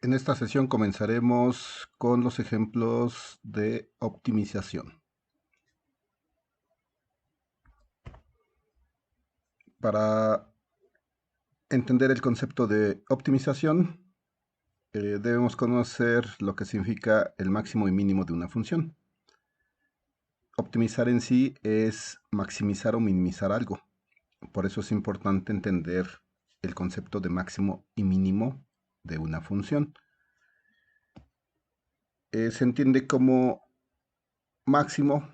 En esta sesión comenzaremos con los ejemplos de optimización. Para entender el concepto de optimización, debemos conocer lo que significa el máximo y mínimo de una función. Optimizar en sí es maximizar o minimizar algo. Por eso es importante entender el concepto de máximo y mínimo de una función. Se entiende como máximo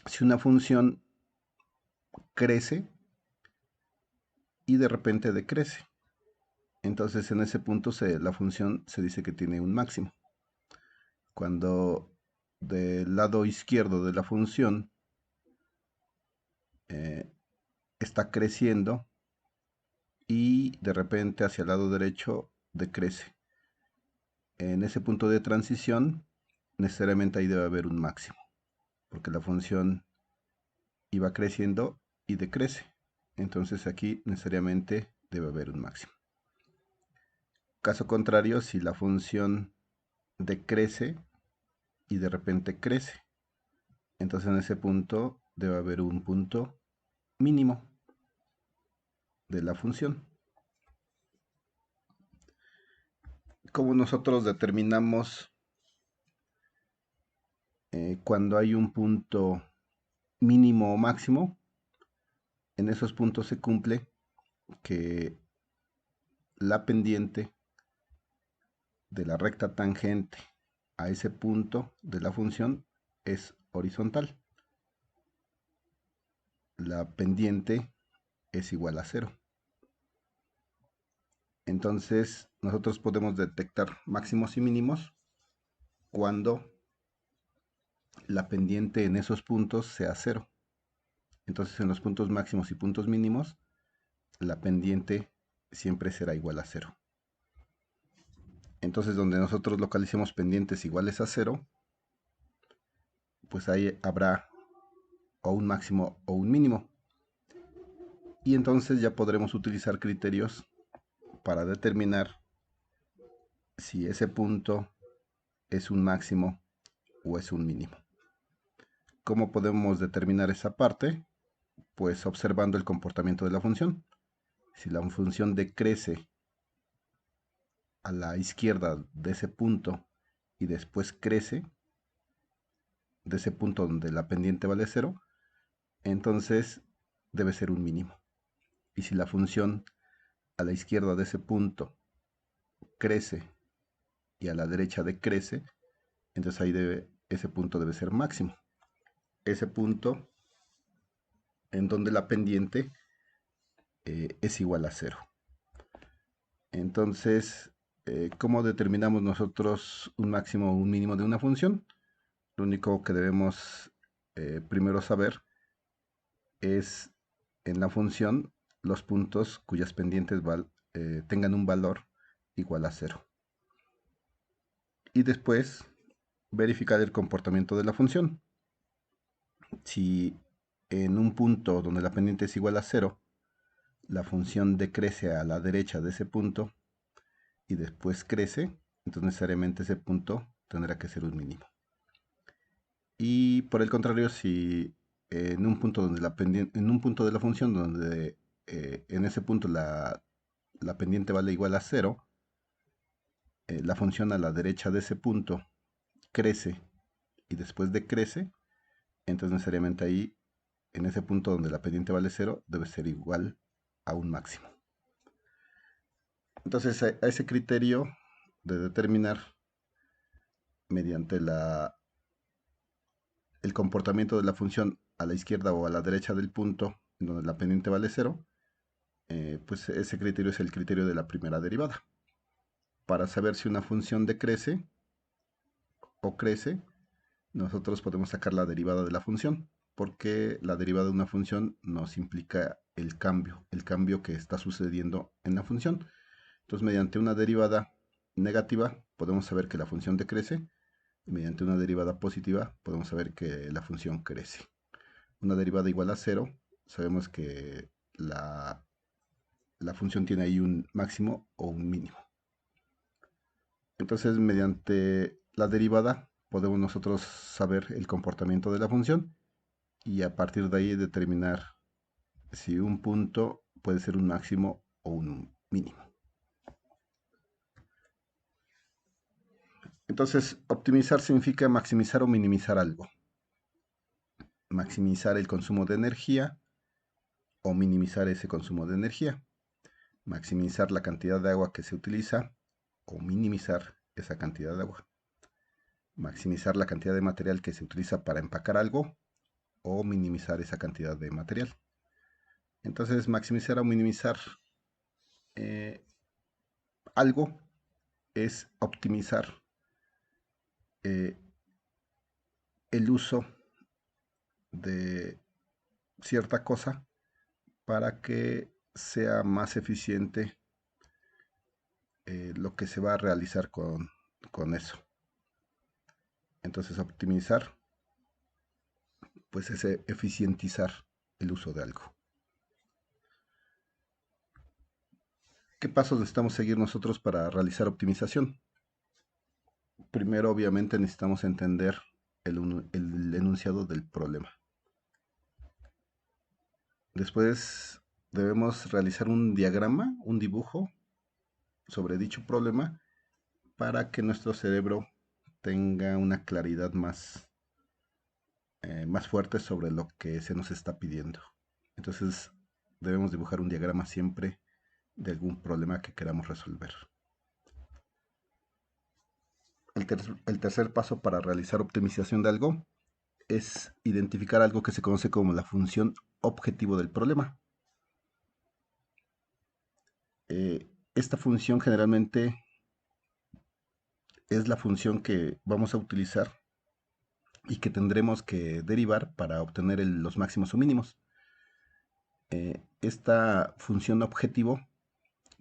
si una función crece y de repente decrece. Entonces en ese punto la función se dice que tiene un máximo. Cuando del lado izquierdo de la función eh, está creciendo y de repente hacia el lado derecho decrece. En ese punto de transición necesariamente ahí debe haber un máximo, porque la función iba creciendo y decrece. Entonces aquí necesariamente debe haber un máximo. Caso contrario, si la función decrece y de repente crece, entonces en ese punto debe haber un punto mínimo de la función. ¿Cómo nosotros determinamos cuando hay un punto mínimo o máximo? En esos puntos se cumple que la pendiente de la recta tangente a ese punto de la función es horizontal. La pendiente es igual a cero. Entonces nosotros podemos detectar máximos y mínimos cuando la pendiente en esos puntos sea cero. Entonces en los puntos máximos y puntos mínimos, la pendiente siempre será igual a cero. Entonces donde nosotros localicemos pendientes iguales a cero, pues ahí habrá o un máximo o un mínimo. Y entonces ya podremos utilizar criterios para determinar si ese punto es un máximo o es un mínimo. ¿Cómo podemos determinar esa parte? Pues observando el comportamiento de la función. Si la función decrece a la izquierda de ese punto y después crece de ese punto donde la pendiente vale cero, entonces debe ser un mínimo. Y si la función a la izquierda de ese punto crece y a la derecha decrece, entonces ese punto debe ser máximo. Ese punto en donde la pendiente es igual a cero. Entonces, ¿cómo determinamos nosotros un máximo o un mínimo de una función? Lo único que debemos primero saber es en la función los puntos cuyas pendientes tengan un valor igual a cero. Y después verificar el comportamiento de la función. Si en un punto donde la pendiente es igual a cero, la función decrece a la derecha de ese punto y después crece, entonces necesariamente ese punto tendrá que ser un mínimo. Y por el contrario, si en un punto donde en un punto de la función donde en ese punto la pendiente vale igual a cero, la función a la derecha de ese punto crece y después decrece, entonces necesariamente ahí, en ese punto donde la pendiente vale cero, debe ser igual a un máximo. Entonces a ese criterio de determinar mediante el comportamiento de la función a la izquierda o a la derecha del punto en donde la pendiente vale cero, pues ese criterio es el criterio de la primera derivada. Para saber si una función decrece o crece, nosotros podemos sacar la derivada de la función, porque la derivada de una función nos implica el cambio que está sucediendo en la función. Entonces, mediante una derivada negativa, podemos saber que la función decrece, y mediante una derivada positiva, podemos saber que la función crece. Una derivada igual a cero, sabemos que la función tiene ahí un máximo o un mínimo. Entonces, mediante la derivada podemos nosotros saber el comportamiento de la función y a partir de ahí determinar si un punto puede ser un máximo o un mínimo. Entonces, optimizar significa maximizar o minimizar algo. Maximizar el consumo de energía o minimizar ese consumo de energía. Maximizar la cantidad de agua que se utiliza o minimizar esa cantidad de agua. Maximizar la cantidad de material que se utiliza para empacar algo o minimizar esa cantidad de material. Entonces, maximizar o minimizar eh, algo es optimizar eh, el uso de cierta cosa para que sea más eficiente lo que se va a realizar con eso. Entonces, optimizar pues es eficientizar el uso de algo. ¿Qué pasos necesitamos seguir nosotros para realizar optimización? Primero, obviamente, necesitamos entender el enunciado del problema. Después, debemos realizar un diagrama, un dibujo sobre dicho problema para que nuestro cerebro tenga una claridad más fuerte sobre lo que se nos está pidiendo. Entonces, debemos dibujar un diagrama siempre de algún problema que queramos resolver. El tercer paso para realizar optimización de algo es identificar algo que se conoce como la función objetivo del problema. Esta función generalmente es la función que vamos a utilizar y que tendremos que derivar para obtener los máximos o mínimos. Esta función objetivo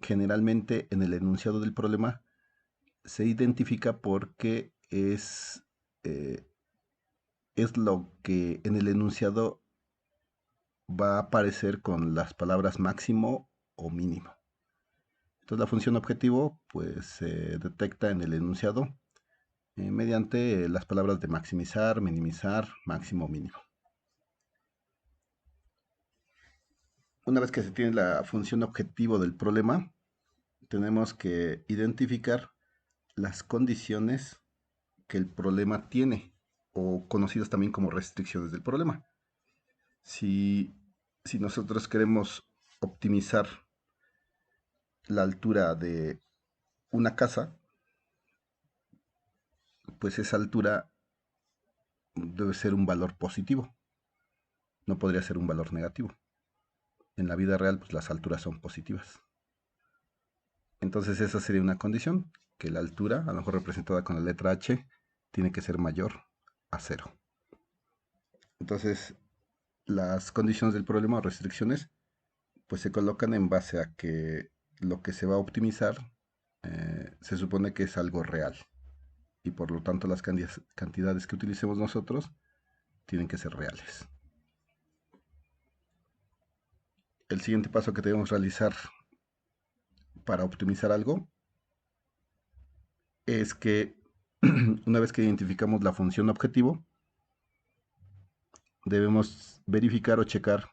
generalmente en el enunciado del problema se identifica porque eh, es lo que en el enunciado va a aparecer con las palabras máximo o mínimo. Entonces la función objetivo pues se detecta en el enunciado mediante las palabras de maximizar, minimizar, máximo o mínimo. Una vez que se tiene la función objetivo del problema, tenemos que identificar las condiciones que el problema tiene, o conocidas también como restricciones del problema. Si, si nosotros queremos optimizar la altura de una casa, pues esa altura debe ser un valor positivo, no podría ser un valor negativo. En la vida real, pues las alturas son positivas. Entonces esa sería una condición, que la altura, a lo mejor representada con la letra H, tiene que ser mayor a 0. Entonces las condiciones del problema o restricciones pues se colocan en base a que lo que se va a optimizar se supone que es algo real y por lo tanto las cantidades que utilicemos nosotros tienen que ser reales. El siguiente paso que debemos realizar para optimizar algo es que una vez que identificamos la función objetivo, debemos verificar o checar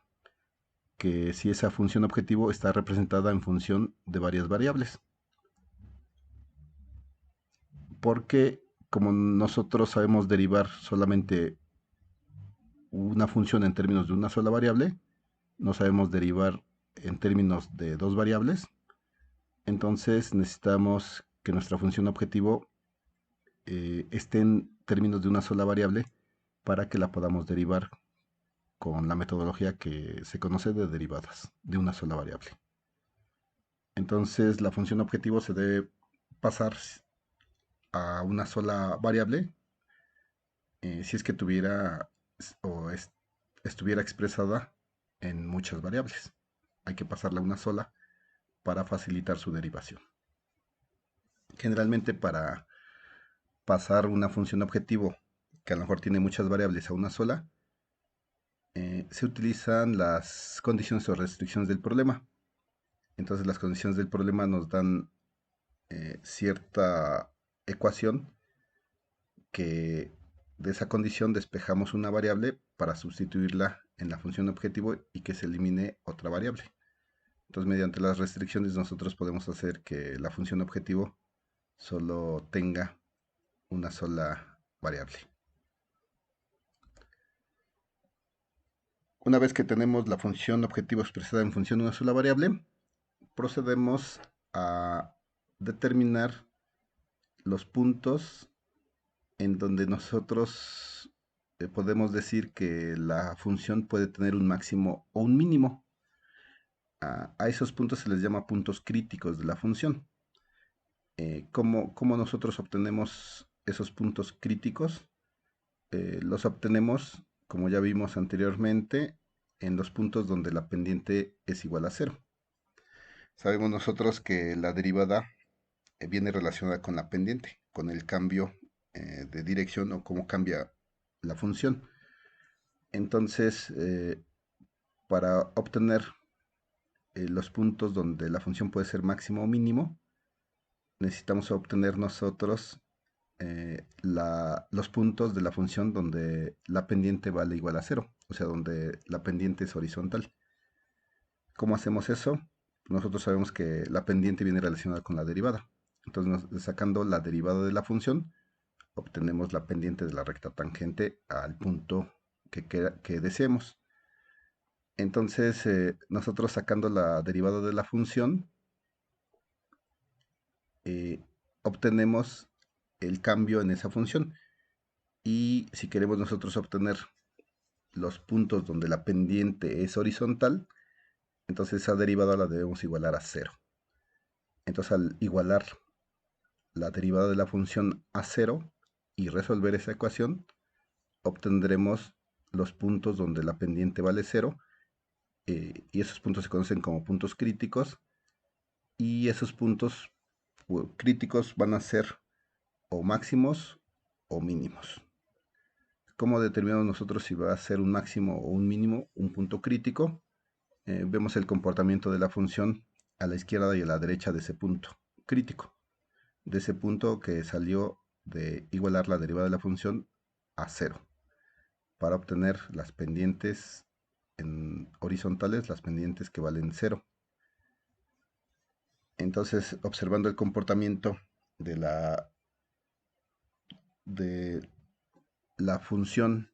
que si esa función objetivo está representada en función de varias variables. Porque como nosotros sabemos derivar solamente una función en términos de una sola variable, no sabemos derivar en términos de dos variables, entonces necesitamos que nuestra función objetivo esté en términos de una sola variable para que la podamos derivar con la metodología que se conoce de derivadas de una sola variable. Entonces la función objetivo se debe pasar a una sola variable si es que tuviera o estuviera expresada en muchas variables. Hay que pasarla a una sola para facilitar su derivación. Generalmente para pasar una función objetivo que a lo mejor tiene muchas variables a una sola, se utilizan las condiciones o restricciones del problema. Entonces las condiciones del problema nos dan cierta ecuación que de esa condición despejamos una variable para sustituirla en la función objetivo y que se elimine otra variable. Entonces, mediante las restricciones nosotros podemos hacer que la función objetivo solo tenga una sola variable. Una vez que tenemos la función objetivo expresada en función de una sola variable, procedemos a determinar los puntos en donde nosotros podemos decir que la función puede tener un máximo o un mínimo. A esos puntos se les llama puntos críticos de la función. ¿Cómo nosotros obtenemos esos puntos críticos? Los obtenemos, como ya vimos anteriormente, en los puntos donde la pendiente es igual a cero. Sabemos nosotros que la derivada viene relacionada con la pendiente, con el cambio de dirección o cómo cambia la función. Entonces, para obtener los puntos donde la función puede ser máximo o mínimo, necesitamos obtener nosotros los puntos de la función donde la pendiente vale igual a cero, o sea, donde la pendiente es horizontal. ¿Cómo hacemos eso? Nosotros sabemos que la pendiente viene relacionada con la derivada. Entonces, sacando la derivada de la función, obtenemos la pendiente de la recta tangente al punto que deseemos. Entonces, nosotros sacando la derivada de la función, eh, obtenemos el cambio en esa función. Y si queremos nosotros obtener los puntos donde la pendiente es horizontal, entonces esa derivada la debemos igualar a cero. Entonces, al igualar la derivada de la función a cero y resolver esa ecuación, obtendremos los puntos donde la pendiente vale cero, y esos puntos se conocen como puntos críticos, y esos puntos críticos van a ser o máximos o mínimos. ¿Cómo determinamos nosotros si va a ser un máximo o un mínimo, un punto crítico? Vemos el comportamiento de la función a la izquierda y a la derecha de ese punto crítico, de ese punto que salió de igualar la derivada de la función a cero, para obtener las pendientes en horizontales, las pendientes que valen cero. Entonces, observando el comportamiento de de la función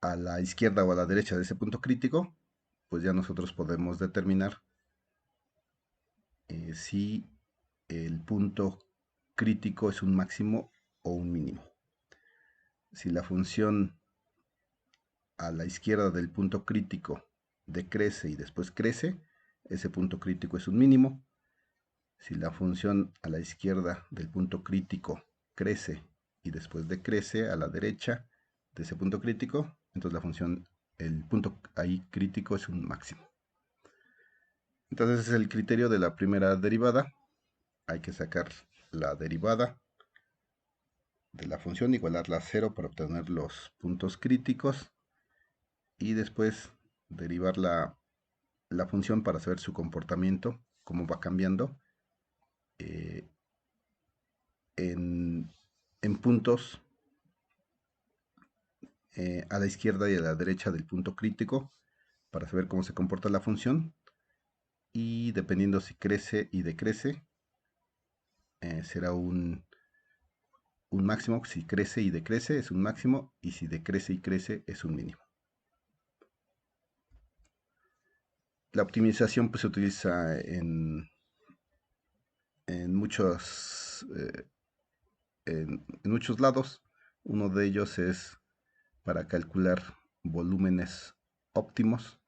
a la izquierda o a la derecha de ese punto crítico, pues ya nosotros podemos determinar si el punto crítico es un máximo o un mínimo. Si la función a la izquierda del punto crítico decrece y después crece, ese punto crítico es un mínimo. Si la función a la izquierda del punto crítico crece y después decrece a la derecha de ese punto crítico, entonces la función, el punto ahí crítico es un máximo. Entonces ese es el criterio de la primera derivada. Hay que sacar la derivada de la función, igualarla a cero para obtener los puntos críticos y después derivar la función para saber su comportamiento, cómo va cambiando eh, en puntos a la izquierda y a la derecha del punto crítico para saber cómo se comporta la función, y dependiendo si crece y decrece, será un máximo. Si crece y decrece es un máximo, y si decrece y crece es un mínimo. La optimización pues, se utiliza en muchos lados. Uno de ellos es para calcular volúmenes óptimos,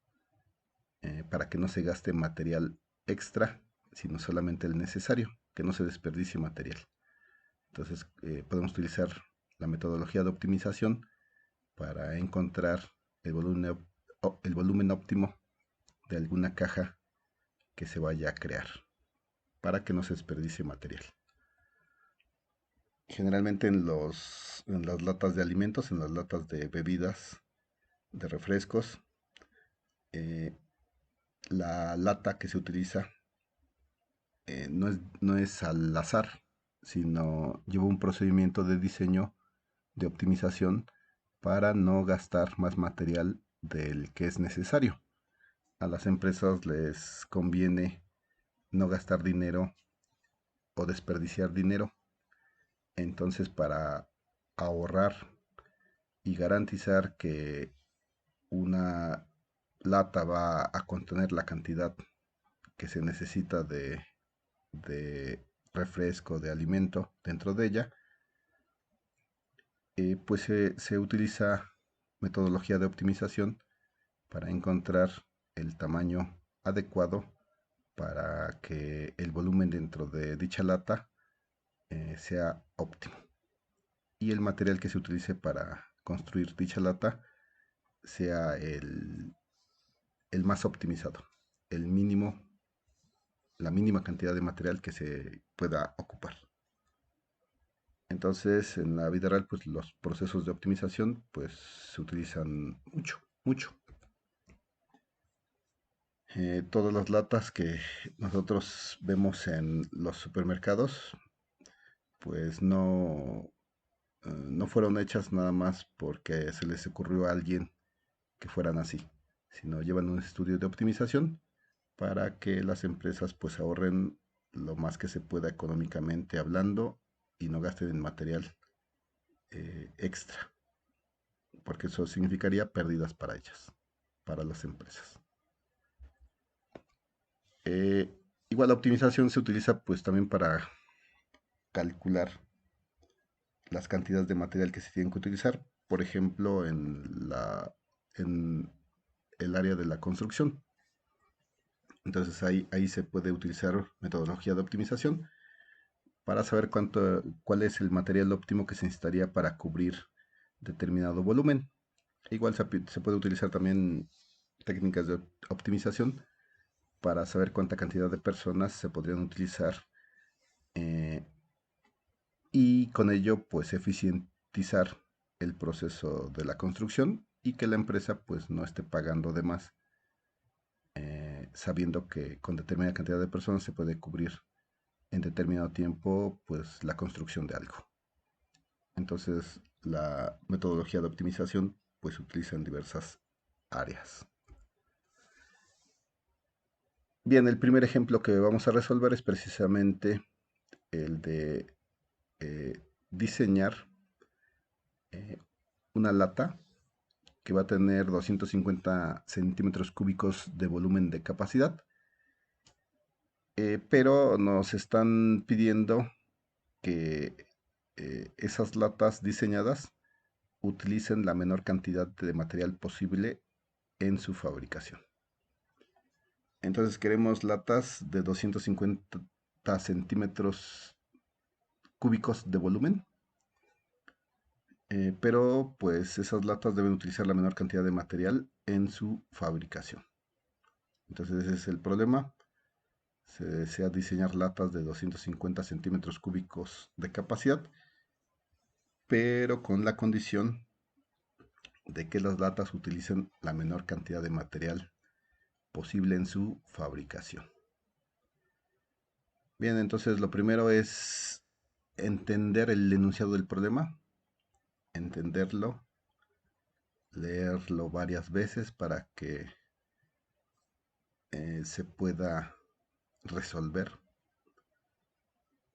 para que no se gaste material extra, sino solamente el necesario, que no se desperdicie material. Entonces, podemos utilizar la metodología de optimización para encontrar el volumen óptimo de alguna caja que se vaya a crear, para que no se desperdicie material. Generalmente en las latas de alimentos, en las latas de bebidas, de refrescos, eh, la lata que se utiliza no es al azar, sino lleva un procedimiento de diseño de optimización para no gastar más material del que es necesario. A las empresas les conviene no gastar dinero o desperdiciar dinero. Entonces, para ahorrar y garantizar que una lata va a contener la cantidad que se necesita de refresco, de alimento dentro de ella, pues se utiliza metodología de optimización para encontrar el tamaño adecuado para que el volumen dentro de dicha lata sea óptimo. Y el material que se utilice para construir dicha lata sea el más optimizado, el mínimo, la mínima cantidad de material que se pueda ocupar. Entonces, en la vida real, pues los procesos de optimización, pues se utilizan mucho, mucho. Todas las latas que nosotros vemos en los supermercados, pues no fueron hechas nada más porque se les ocurrió a alguien que fueran así, sino llevan un estudio de optimización para que las empresas pues ahorren lo más que se pueda económicamente hablando y no gasten en material extra, porque eso significaría pérdidas para ellas, para las empresas. Eh, Igual la optimización se utiliza pues también para calcular las cantidades de material que se tienen que utilizar, por ejemplo, en el área de la construcción. Entonces ahí se puede utilizar metodología de optimización para saber cuál es el material óptimo que se necesitaría para cubrir determinado volumen. Igual se puede utilizar también técnicas de optimización para saber cuánta cantidad de personas se podrían utilizar eh, y con ello pues eficientizar el proceso de la construcción y que la empresa pues no esté pagando de más, sabiendo que con determinada cantidad de personas se puede cubrir en determinado tiempo pues la construcción de algo. Entonces la metodología de optimización pues se utiliza en diversas áreas. Bien, el primer ejemplo que vamos a resolver es precisamente el de diseñar eh, una lata que va a tener 250 centímetros cúbicos de volumen de capacidad, pero nos están pidiendo que esas latas diseñadas utilicen la menor cantidad de material posible en su fabricación. Entonces queremos latas de 250 centímetros cúbicos de volumen, pero pues esas latas deben utilizar la menor cantidad de material en su fabricación. Entonces ese es el problema. Se desea diseñar latas de 250 centímetros cúbicos de capacidad, pero con la condición de que las latas utilicen la menor cantidad de material posible en su fabricación. Bien, entonces lo primero es entender el enunciado del problema, entenderlo, leerlo varias veces para que se pueda resolver.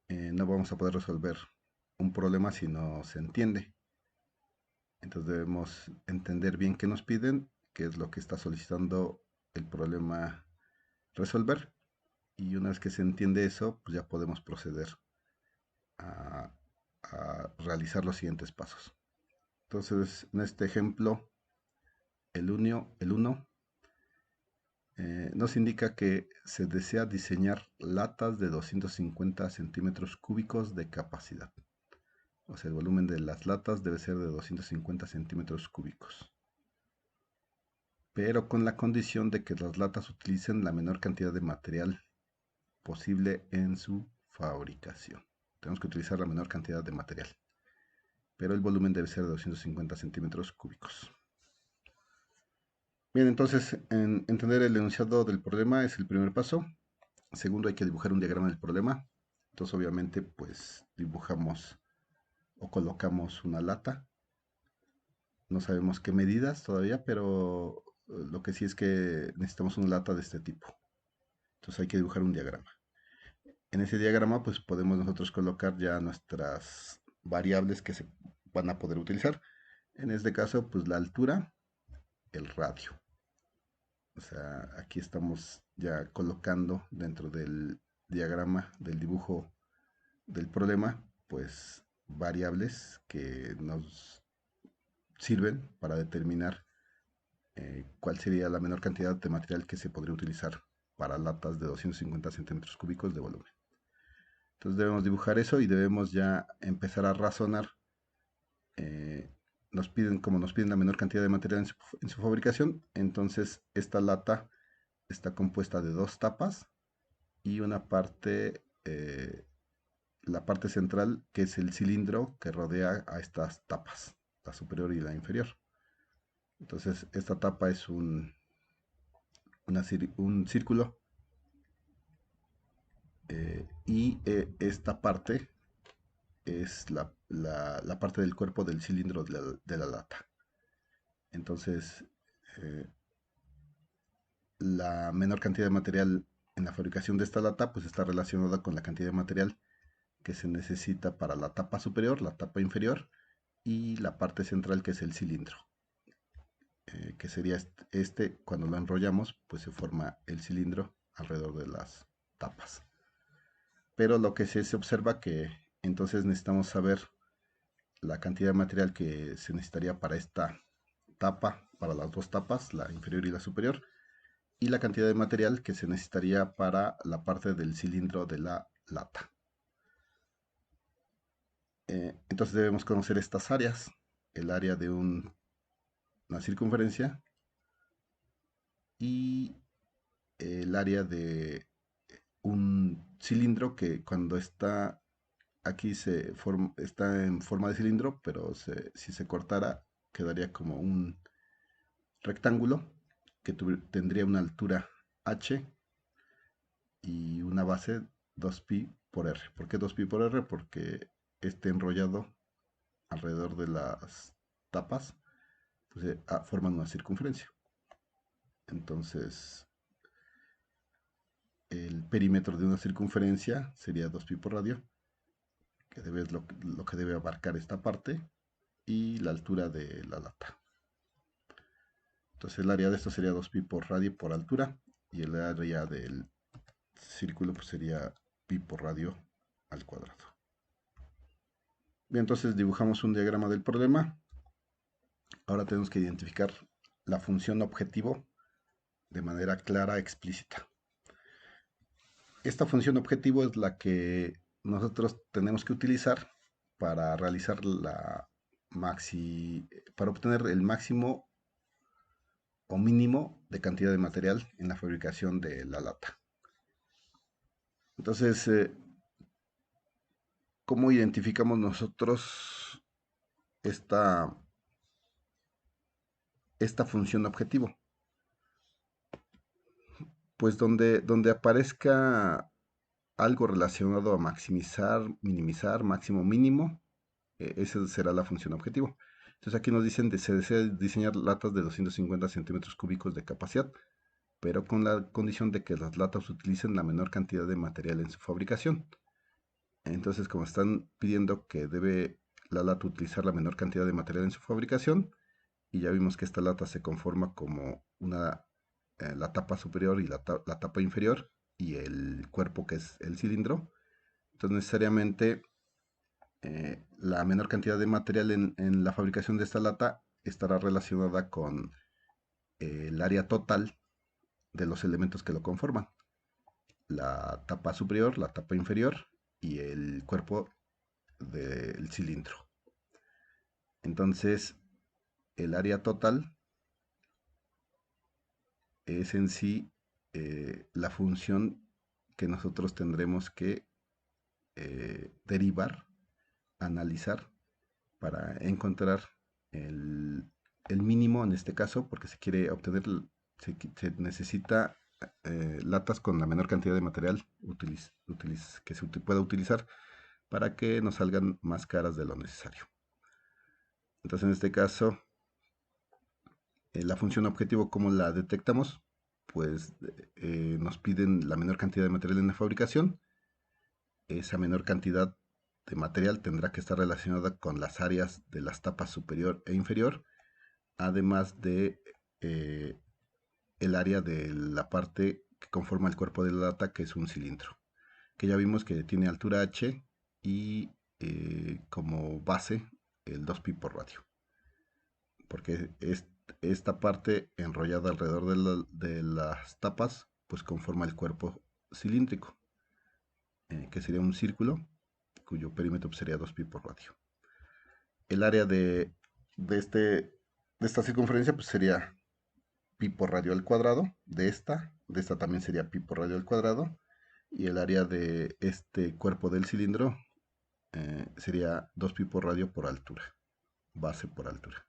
No vamos a poder resolver un problema si no se entiende. Entonces debemos entender bien qué nos piden, qué es lo que está solicitando el problema resolver. Y una vez que se entiende eso, pues ya podemos proceder a, a realizar los siguientes pasos. Entonces, en este ejemplo, el 1 nos indica que se desea diseñar latas de 250 centímetros cúbicos de capacidad. O sea, el volumen de las latas debe ser de 250 centímetros cúbicos. Pero con la condición de que las latas utilicen la menor cantidad de material posible en su fabricación. Tenemos que utilizar la menor cantidad de material, pero el volumen debe ser de 250 centímetros cúbicos. Bien, entonces entender el enunciado del problema es el primer paso. Segundo, hay que dibujar un diagrama del problema. Entonces obviamente pues dibujamos o colocamos una lata. No sabemos qué medidas todavía, pero lo que sí es que necesitamos una lata de este tipo. Entonces hay que dibujar un diagrama. En ese diagrama pues podemos nosotros colocar ya nuestras variables que se van a poder utilizar. En este caso pues la altura, el radio. O sea, aquí estamos ya colocando dentro del diagrama, del dibujo del problema, pues variables que nos sirven para determinar cuál sería la menor cantidad de material que se podría utilizar para latas de 250 centímetros cúbicos de volumen. Entonces debemos dibujar eso y debemos ya empezar a razonar. eh, como nos piden la menor cantidad de material en su fabricación, entonces esta lata está compuesta de dos tapas y una parte, la parte central, que es el cilindro que rodea a estas tapas, la superior y la inferior. Entonces esta tapa es un círculo, y esta parte es la parte del cuerpo del cilindro de la lata. Entonces, eh, la menor cantidad de material en la fabricación de esta lata pues está relacionada con la cantidad de material que se necesita para la tapa superior, la tapa inferior y la parte central, que es el cilindro, que sería cuando lo enrollamos pues se forma el cilindro alrededor de las tapas. Pero lo que se observa que entonces necesitamos saber la cantidad de material que se necesitaría para esta tapa, para las dos tapas, la inferior y la superior, y la cantidad de material que se necesitaría para la parte del cilindro de la lata. Entonces debemos conocer estas áreas, el área de una circunferencia y el área de un cilindro que cuando está aquí está en forma de cilindro, pero si se cortara quedaría como un rectángulo que tendría una altura h y una base 2pi por r. ¿Por qué 2pi por r? Porque este enrollado alrededor de las tapas pues, forman una circunferencia. Entonces, el perímetro de una circunferencia sería 2pi por radio, que es lo que debe abarcar esta parte, y la altura de la lata. Entonces el área de esto sería 2pi por radio por altura, y el área del círculo pues sería pi por radio al cuadrado. Bien, entonces dibujamos un diagrama del problema. Ahora tenemos que identificar la función objetivo de manera clara, explícita. Esta función objetivo es la que nosotros tenemos que utilizar para realizar para obtener el máximo o mínimo de cantidad de material en la fabricación de la lata. Entonces, ¿cómo identificamos nosotros esta, esta función objetivo? Pues donde aparezca algo relacionado a maximizar, minimizar, máximo, mínimo, esa será la función objetivo. Entonces aquí nos dicen que se desea diseñar latas de 250 centímetros cúbicos de capacidad, pero con la condición de que las latas utilicen la menor cantidad de material en su fabricación. Entonces, como están pidiendo que debe la lata utilizar la menor cantidad de material en su fabricación, y ya vimos que esta lata se conforma como la tapa superior y la tapa inferior y el cuerpo que es el cilindro, entonces necesariamente la menor cantidad de material en la fabricación de esta lata estará relacionada con el área total de los elementos que lo conforman, la tapa superior, la tapa inferior y el cuerpo del cilindro. Entonces, el área total es en sí la función que nosotros tendremos que derivar, analizar para encontrar el, el mínimo en este caso, porque se quiere obtener, se necesita latas con la menor cantidad de material que se pueda utilizar para que nos salgan más caras de lo necesario. Entonces, en este caso, la función objetivo, ¿cómo la detectamos? Pues nos piden la menor cantidad de material en la fabricación. Esa menor cantidad de material tendrá que estar relacionada con las áreas de las tapas superior e inferior, además de eh, el área de la parte que conforma el cuerpo de la lata, que es un cilindro, que ya vimos que tiene altura h y como base el 2pi por radio, porque esta parte enrollada alrededor de las tapas pues conforma el cuerpo cilíndrico, que sería un círculo cuyo perímetro pues, sería 2pi por radio. El área de, este, de esta circunferencia pues sería pi por radio al cuadrado, de esta también sería pi por radio al cuadrado, y el área de este cuerpo del cilindro sería 2pi por radio por altura, base por altura.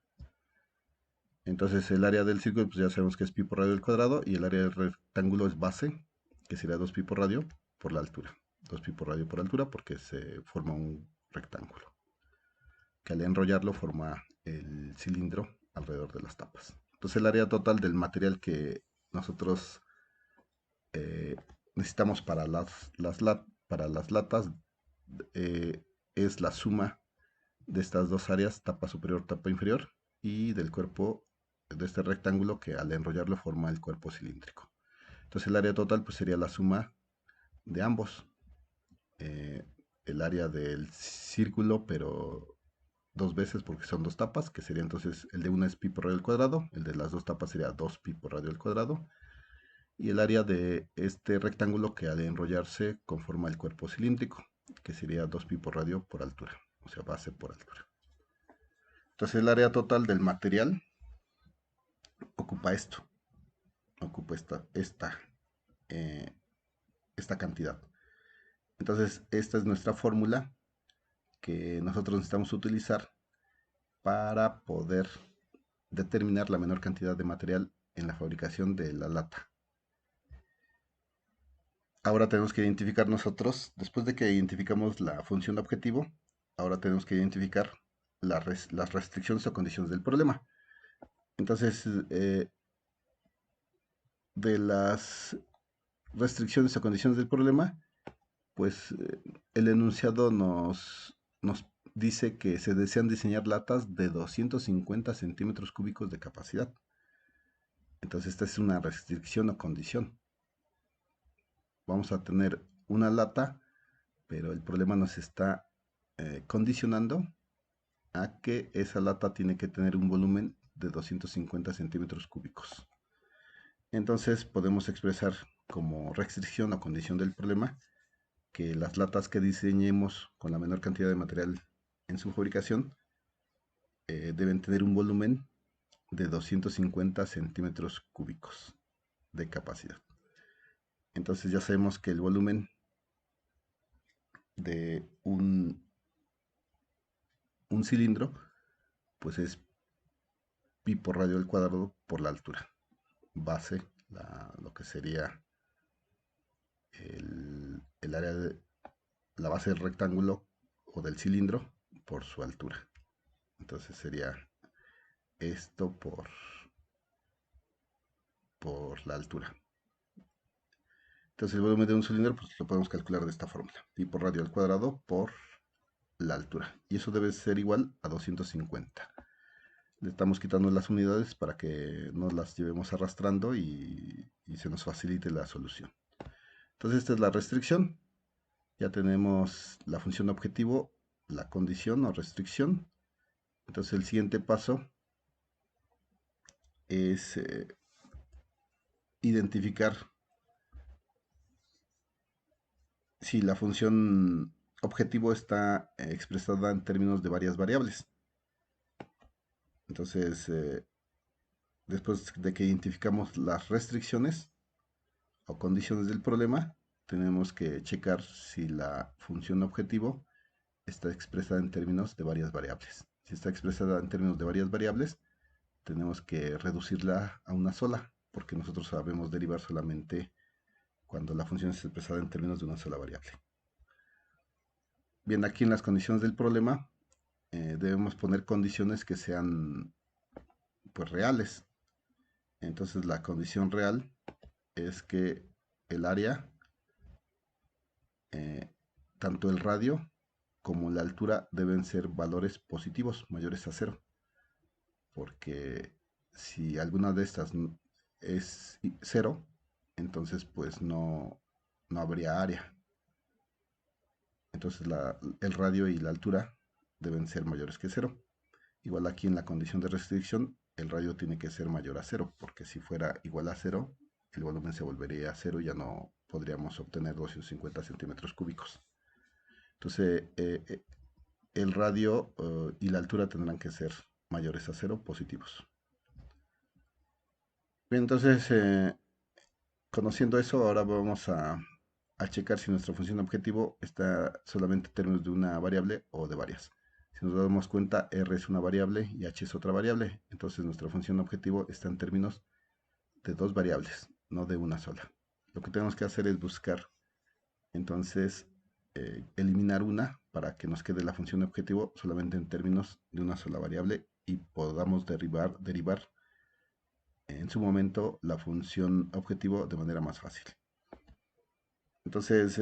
Entonces el área del círculo pues ya sabemos que es pi por radio al cuadrado, y el área del rectángulo es base, que sería 2pi por radio por la altura. 2pi por radio por altura porque se forma un rectángulo, que al enrollarlo forma el cilindro alrededor de las tapas. Entonces el área total del material que nosotros eh, necesitamos para las latas eh, es la suma de estas dos áreas, tapa superior, tapa inferior, y del cuerpo de este rectángulo que al enrollarlo forma el cuerpo cilíndrico. Entonces el área total pues sería la suma de ambos. Eh, el área del círculo, pero dos veces porque son dos tapas, que sería entonces el de una es pi por radio al cuadrado, el de las dos tapas sería 2 pi por radio al cuadrado, y el área de este rectángulo que al enrollarse conforma el cuerpo cilíndrico, que sería 2 pi por radio por altura, o sea, base por altura. Entonces el área total del material ocupa esto, ocupa eh, esta cantidad. Entonces esta es nuestra fórmula que nosotros necesitamos utilizar para poder determinar la menor cantidad de material en la fabricación de la lata. Ahora tenemos que identificar nosotros, después de que identificamos la función de objetivo, ahora tenemos que identificar las restricciones o condiciones del problema. Entonces, de las restricciones o condiciones del problema, pues el enunciado nos dice que se desean diseñar latas de 250 centímetros cúbicos de capacidad. Entonces, esta es una restricción o condición. Vamos a tener una lata, pero el problema nos está condicionando a que esa lata tiene que tener un volumen de 250 centímetros cúbicos. Entonces podemos expresar como restricción o condición del problema que las latas que diseñemos con la menor cantidad de material en su fabricación deben tener un volumen de 250 centímetros cúbicos de capacidad. Entonces ya sabemos que el volumen de un cilindro pues es pi por radio al cuadrado por la altura, base, lo que sería el área de la base del rectángulo o del cilindro por su altura. Entonces sería esto por la altura. Entonces el volumen de un cilindro pues lo podemos calcular de esta fórmula. Pi por radio al cuadrado por la altura. Y eso debe ser igual a 250. Le estamos quitando las unidades para que no las llevemos arrastrando y se nos facilite la solución. Entonces esta es la restricción. Ya tenemos la función objetivo, la condición o restricción. Entonces el siguiente paso es identificar si la función objetivo está expresada en términos de varias variables. Entonces, después de que identificamos las restricciones o condiciones del problema, tenemos que checar si la función objetivo está expresada en términos de varias variables. Si está expresada en términos de varias variables, tenemos que reducirla a una sola, porque nosotros sabemos derivar solamente cuando la función es expresada en términos de una sola variable. Bien, aquí en las condiciones del problema debemos poner condiciones que sean pues reales. Entonces la condición real es que el área, eh, tanto el radio como la altura deben ser valores positivos, mayores a cero, porque si alguna de estas es cero, entonces pues no habría área. Entonces el radio y la altura deben ser mayores que cero. Igual aquí en la condición de restricción, el radio tiene que ser mayor a cero, porque si fuera igual a cero, el volumen se volvería a cero y ya no podríamos obtener 250 centímetros cúbicos. Entonces, el radio y la altura tendrán que ser mayores a cero, positivos. Bien, entonces, conociendo eso, ahora vamos a checar si nuestra función objetivo está solamente en términos de una variable o de varias. Si nos damos cuenta, r es una variable y h es otra variable, entonces nuestra función objetivo está en términos de dos variables, no de una sola. Lo que tenemos que hacer es buscar, entonces, eliminar una para que nos quede la función objetivo solamente en términos de una sola variable y podamos derivar en su momento la función objetivo de manera más fácil. Entonces,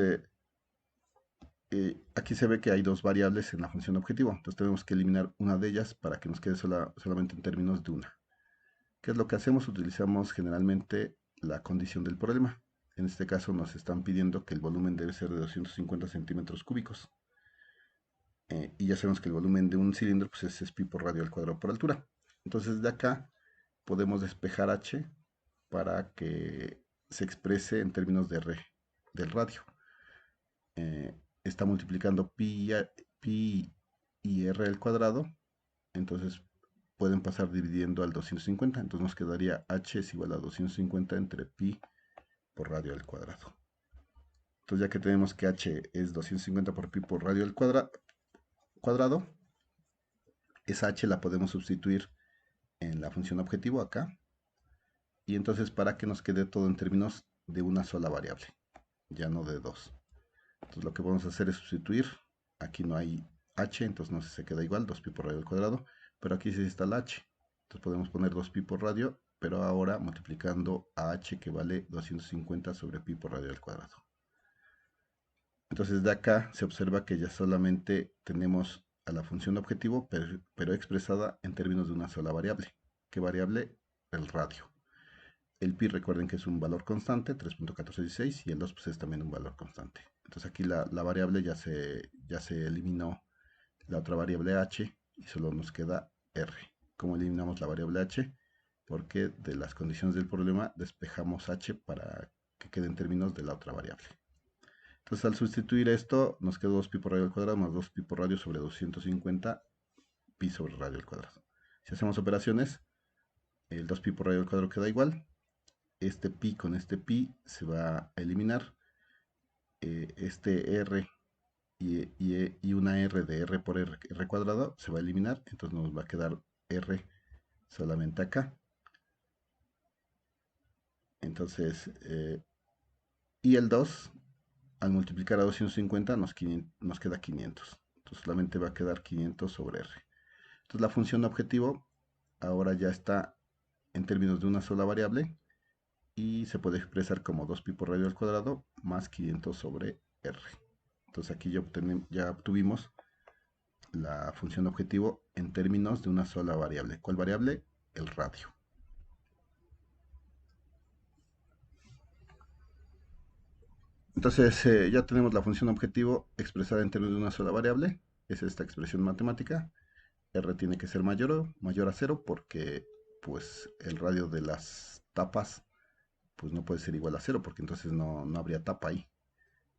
aquí se ve que hay dos variables en la función objetivo, entonces tenemos que eliminar una de ellas para que nos quede solamente en términos de una. ¿Qué es lo que hacemos? Utilizamos generalmente la condición del problema. En este caso nos están pidiendo que el volumen debe ser de 250 centímetros cúbicos. Y ya sabemos que el volumen de un cilindro pues es pi por radio al cuadrado por altura. Entonces de acá podemos despejar h para que se exprese en términos de r del radio. Está multiplicando pi y r al cuadrado, entonces pueden pasar dividiendo al 250, entonces nos quedaría h es igual a 250 entre pi por radio al cuadrado. Entonces ya que tenemos que h es 250 por pi por radio al cuadrado, esa h la podemos sustituir en la función objetivo acá, y entonces para que nos quede todo en términos de una sola variable, ya no de dos. Entonces lo que vamos a hacer es sustituir, aquí no hay h, entonces no se queda igual, 2pi por radio al cuadrado, pero aquí sí está la h, entonces podemos poner 2pi por radio, pero ahora multiplicando a h que vale 250 sobre pi por radio al cuadrado. Entonces de acá se observa que ya solamente tenemos a la función objetivo, pero expresada en términos de una sola variable. ¿Qué variable? El radio. El pi recuerden que es un valor constante, 3.1416, y el 2 pues, es también un valor constante. Entonces aquí la variable ya se eliminó la otra variable h y solo nos queda r. ¿Cómo eliminamos la variable h? Porque de las condiciones del problema despejamos h para que quede en términos de la otra variable. Entonces al sustituir esto nos quedó 2pi por radio al cuadrado más 2pi por radio sobre 250 pi sobre radio al cuadrado. Si hacemos operaciones, el 2pi por radio al cuadrado queda igual. Este pi con este pi se va a eliminar. Este r y una r de r por r cuadrado se va a eliminar. Entonces nos va a quedar r solamente acá. Entonces, y el 2 al multiplicar a 250 nos queda 500. Entonces solamente va a quedar 500 sobre r. Entonces la función objetivo ahora ya está en términos de una sola variable y se puede expresar como 2pi por radio al cuadrado más 500 sobre r. Entonces aquí ya obtuvimos la función objetivo en términos de una sola variable. ¿Cuál variable? El radio. Entonces ya tenemos la función objetivo expresada en términos de una sola variable. Es esta expresión matemática. R tiene que ser mayor a 0 porque pues el radio de las tapas pues no puede ser igual a 0 porque entonces no habría tapa ahí.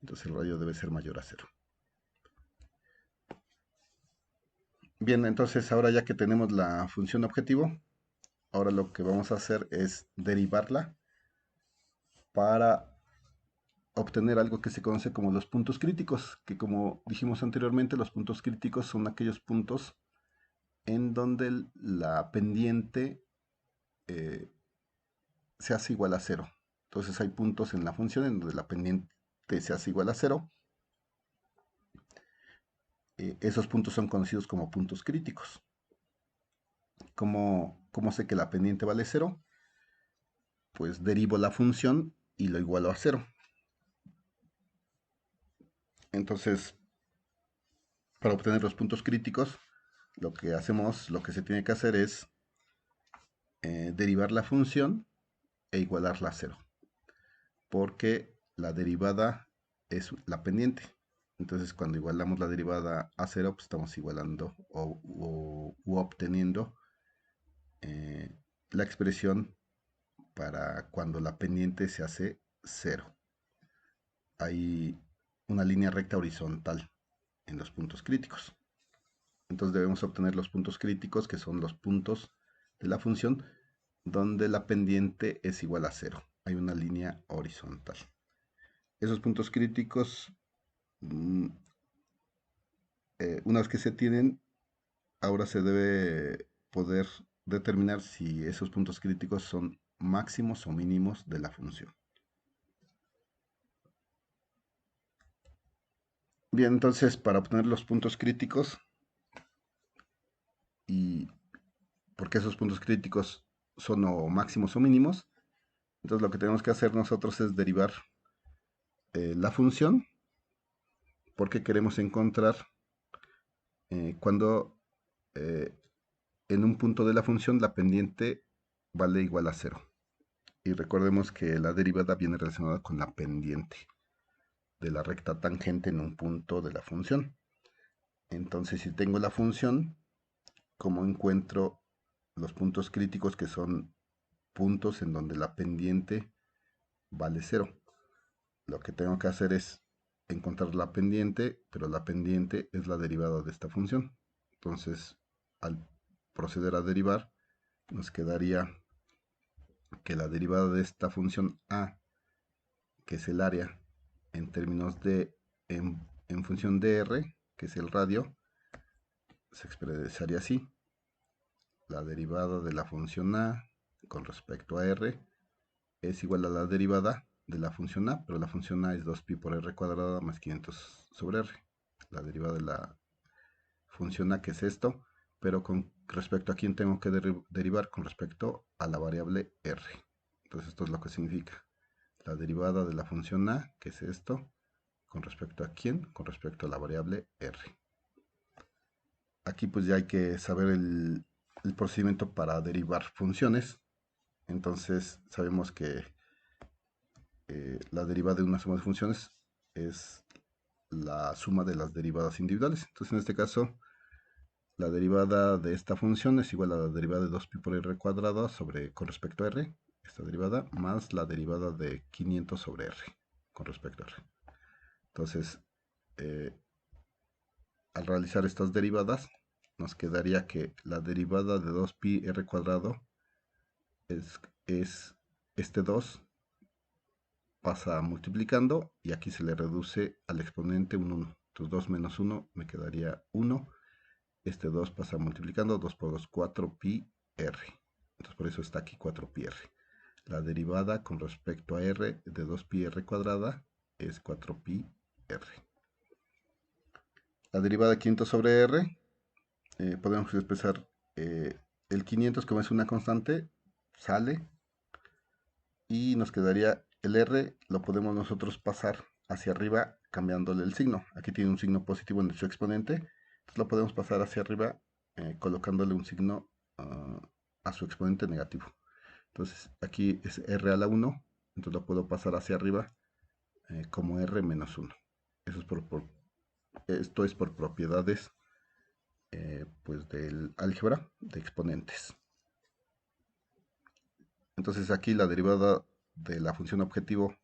Entonces el radio debe ser mayor a 0. Bien, entonces ahora ya que tenemos la función objetivo, ahora lo que vamos a hacer es derivarla para obtener algo que se conoce como los puntos críticos, que como dijimos anteriormente, los puntos críticos son aquellos puntos en donde la pendiente se hace igual a 0. Entonces hay puntos en la función en donde la pendiente se hace igual a 0. Esos puntos son conocidos como puntos críticos. ¿Cómo sé que la pendiente vale 0? Pues derivo la función y lo igualo a 0. Entonces, para obtener los puntos críticos, lo que se tiene que hacer es derivar la función e igualarla a 0. Porque la derivada es la pendiente. Entonces, cuando igualamos la derivada a 0, pues estamos igualando u obteniendo eh, la expresión para cuando la pendiente se hace 0. Hay una línea recta horizontal en los puntos críticos. Entonces debemos obtener los puntos críticos, que son los puntos de la función donde la pendiente es igual a 0. Hay una línea horizontal. Esos puntos críticos, una vez que se tienen, ahora se debe poder determinar si esos puntos críticos son máximos o mínimos de la función. Bien, entonces para obtener los puntos críticos y porque esos puntos críticos son o máximos o mínimos, entonces lo que tenemos que hacer nosotros es derivar la función porque queremos encontrar cuando eh, en un punto de la función la pendiente vale igual a 0. Y recordemos que la derivada viene relacionada con la pendiente de la recta tangente en un punto de la función. Entonces, si tengo la función, ¿cómo encuentro los puntos críticos que son puntos en donde la pendiente vale 0? Lo que tengo que hacer es encontrar la pendiente, pero la pendiente es la derivada de esta función. Entonces, al proceder a derivar, nos quedaría que la derivada de esta función a, que es el área, en términos de, en función de r, que es el radio, se expresaría así. La derivada de la función a con respecto a r es igual a la derivada de la función a, pero la función a es 2pi por r cuadrada más 500 sobre r. La derivada de la función a, que es esto, pero con respecto a quién tengo que derivar, con respecto a la variable r. Entonces esto es lo que significa la derivada de la función a, que es esto, con respecto a quién, con respecto a la variable r. Aquí pues ya hay que saber el procedimiento para derivar funciones. Entonces sabemos que la derivada de una suma de funciones es la suma de las derivadas individuales. Entonces en este caso la derivada de esta función es igual a la derivada de 2pi por r cuadrada sobre, con respecto a r, esta derivada, más la derivada de 500 sobre r con respecto a r. Entonces, al realizar estas derivadas, nos quedaría que la derivada de 2pi r cuadrado es este 2 pasa multiplicando y aquí se le reduce al exponente un 1. Entonces 2 menos 1 me quedaría 1. Este 2 pasa multiplicando, 2 por 2, 4pi r. Entonces por eso está aquí 4pi r. La derivada con respecto a r de 2pi r cuadrada es 4pi r. La derivada de 500 sobre r, podemos expresar el 500 como es una constante, sale y nos quedaría el r, lo podemos nosotros pasar hacia arriba cambiándole el signo. Aquí tiene un signo positivo en su exponente, entonces lo podemos pasar hacia arriba colocándole un signo a su exponente negativo. Entonces aquí es r a la 1, entonces lo puedo pasar hacia arriba como r menos 1. Eso es esto es por propiedades pues del álgebra de exponentes. Entonces aquí la derivada de la función objetivo,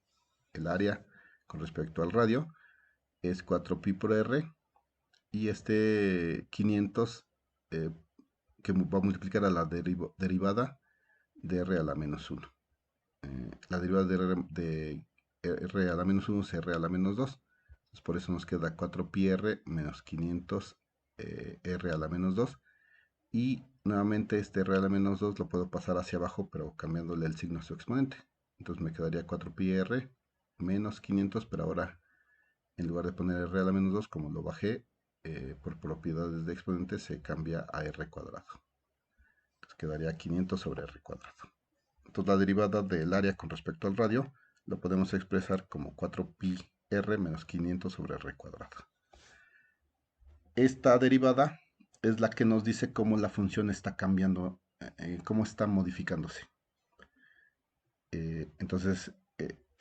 el área con respecto al radio, es 4pi por r y este 500 que va a multiplicar a la derivada de r a la menos 1. La derivada de r a la menos 1 es r a la menos 2. Entonces por eso nos queda 4pi r menos 500 r a la menos 2. Y nuevamente este real a menos 2 lo puedo pasar hacia abajo, pero cambiándole el signo a su exponente. Entonces me quedaría 4πr menos 500, pero ahora en lugar de poner el real a menos 2, como lo bajé, por propiedades de exponente se cambia a r cuadrado. Entonces quedaría 500 sobre r cuadrado. Entonces la derivada del área con respecto al radio lo podemos expresar como 4πr menos 500 sobre r cuadrado. Esta derivada es la que nos dice cómo la función está cambiando, cómo está modificándose. Entonces,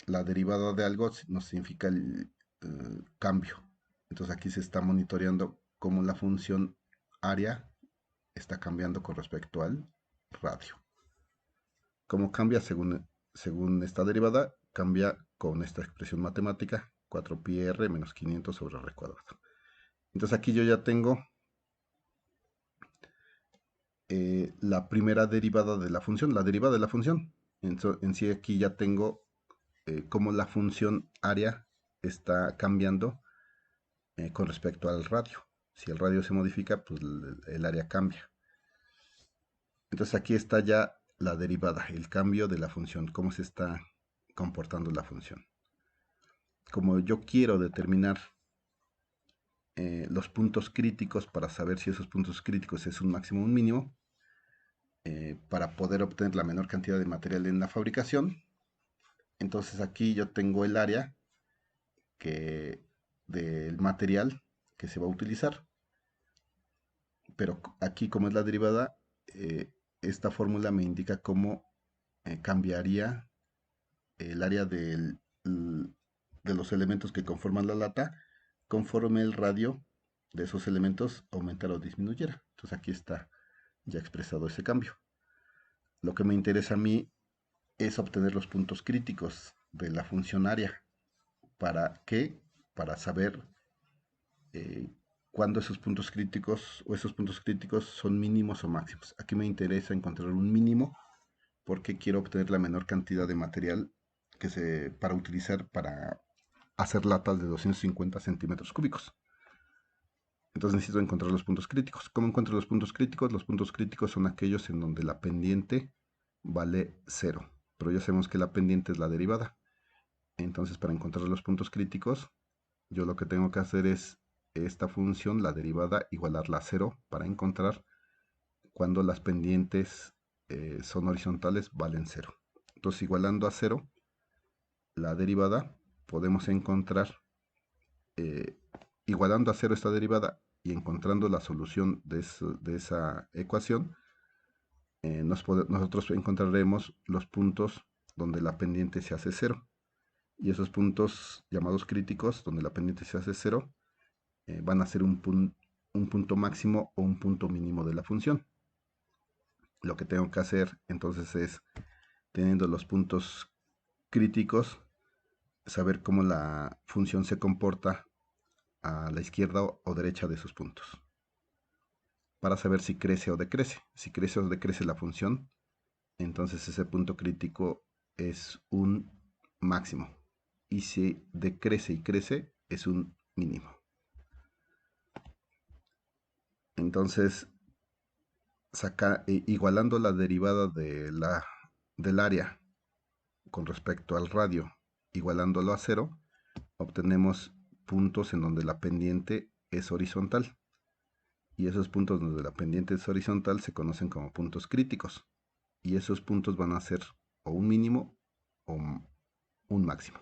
la derivada de algo nos significa el cambio. Entonces aquí se está monitoreando cómo la función área está cambiando con respecto al radio. ¿Cómo cambia según esta derivada? Cambia con esta expresión matemática, 4πr menos 500 sobre r cuadrado. Entonces aquí yo ya tengo la primera derivada de la función, la derivada de la función. En sí aquí ya tengo cómo la función área está cambiando con respecto al radio. Si el radio se modifica, pues el área cambia. Entonces aquí está ya la derivada, el cambio de la función, cómo se está comportando la función. Como yo quiero determinar los puntos críticos para saber si esos puntos críticos es un máximo o un mínimo, para poder obtener la menor cantidad de material en la fabricación, entonces aquí yo tengo el área del material que se va a utilizar. Pero aquí, como es la derivada, esta fórmula me indica cómo cambiaría el área de los elementos que conforman la lata conforme el radio de esos elementos aumentara o disminuyera. Entonces aquí está ya expresado ese cambio. Lo que me interesa a mí es obtener los puntos críticos de la función área. ¿Para qué? Para saber eh, cuándo esos puntos críticos o esos puntos críticos son mínimos o máximos. Aquí me interesa encontrar un mínimo porque quiero obtener la menor cantidad de material para utilizar para hacer latas de 250 centímetros cúbicos. Entonces necesito encontrar los puntos críticos. ¿Cómo encuentro los puntos críticos? Los puntos críticos son aquellos en donde la pendiente vale 0. Pero ya sabemos que la pendiente es la derivada. Entonces para encontrar los puntos críticos, yo lo que tengo que hacer es esta función, la derivada, igualarla a 0 para encontrar cuando las pendientes son horizontales, valen 0. Entonces igualando a 0 la derivada, podemos encontrar, igualando a 0 esta derivada y encontrando la solución de esa ecuación, nosotros encontraremos los puntos donde la pendiente se hace 0. Y esos puntos llamados críticos, donde la pendiente se hace 0, van a ser un punto máximo o un punto mínimo de la función. Lo que tengo que hacer entonces es, teniendo los puntos críticos, saber cómo la función se comporta a la izquierda o derecha de esos puntos, para saber si crece o decrece. Si crece o decrece la función, entonces ese punto crítico es un máximo. Y si decrece y crece, es un mínimo. Entonces, igualando la derivada del área con respecto al radio, igualándolo a 0, obtenemos puntos en donde la pendiente es horizontal. Y esos puntos donde la pendiente es horizontal se conocen como puntos críticos. Y esos puntos van a ser o un mínimo o un máximo.